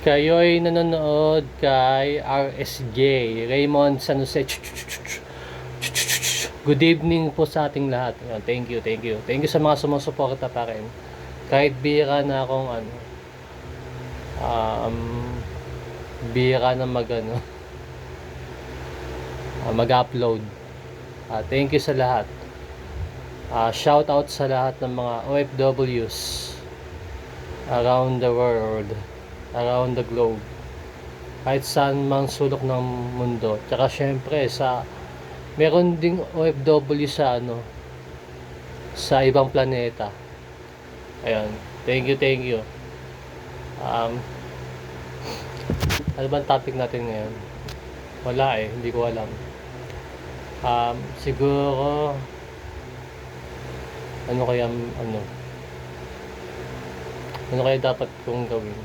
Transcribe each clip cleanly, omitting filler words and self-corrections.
Kayo'y nanonood kay RSJ, Raymond San Jose. Good evening po sa ating lahat. Thank you, thank you. Thank you sa mga sumusuporta pa rin. Kahit bira na akong bira na mag-upload. Thank you sa lahat. Shout out sa lahat ng mga OFWs around the world, around the globe, kahit saan mang sulok ng mundo. Tsaka syempre meron ding OFW sa ibang planeta. Ayun, thank you. Ano bang topic natin ngayon? Wala hindi ko alam. Siguro ano kaya dapat kong gawin?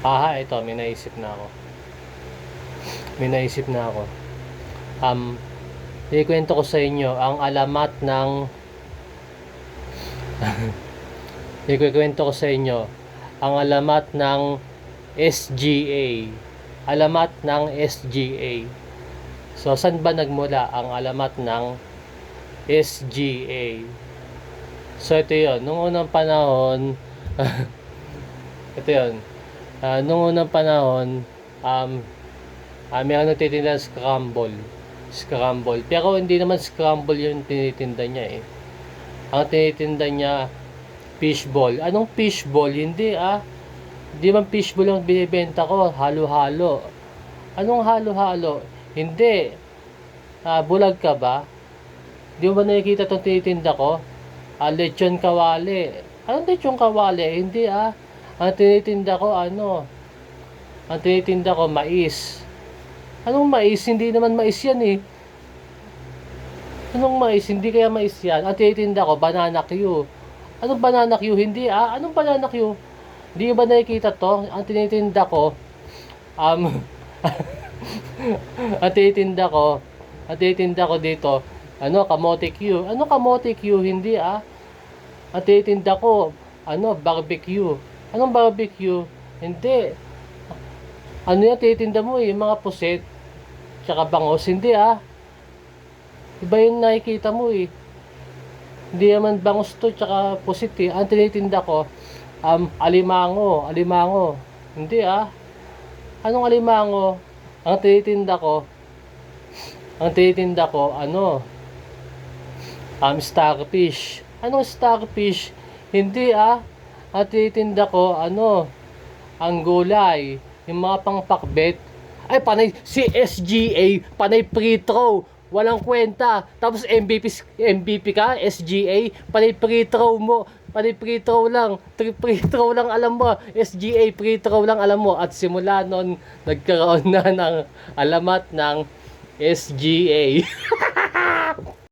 Ito, may naisip na ako. Ikwento ko sa inyo ang alamat ng ikwento ko sa inyo ang alamat ng SGA. Alamat ng SGA. So, saan ba nagmula ang alamat ng SGA? So, ito yun. Nung unang panahon, ito yun. Nung unang panahon, may nagtitinda ng scramble. Pero hindi naman scramble yung tinitinda niya eh. Ang tinitinda niya, fishball. Anong fishball? Hindi Hindi man fishball ang binibenta ko. Halo-halo. Anong halo-halo? Hindi. Bulag ka ba? Di mo ba nakikita itong tinitinda ko? Lechon kawali. Anong lechon kawali? Hindi Ang tinitinda ko Ang tinitinda ko mais. Anong mais? Hindi naman mais yan eh. Anong mais? Hindi kaya mais yan. Ang tinitinda ko banana Q. Anong banana Q? Hindi Anong banana Q? Di ba nakikita to? Ang tinitinda ko ang tinitinda ko dito kamote Q. Ano kamote Q? Hindi Ang tinitinda ko barbecue. Anong barbecue? Hindi. Ano yan tinitinda mo mga puset tsaka bangos? Hindi iba yung nakikita mo Hindi naman bangos to tsaka puset Ang tinitinda ko alimango. Hindi Anong alimango? Ang tinitinda ko starfish. Anong starfish? Hindi Ang tinitinda ko ang gulay, yung mga pangpakbet. Ay panay si SGA, panay free throw. Walang kwenta. Tapos MVP ka, SGA, panay free throw mo. Panay free throw lang. Free throw lang alam mo. SGA, free throw lang alam mo. At simula noon, nagkaroon na ng alamat ng SGA.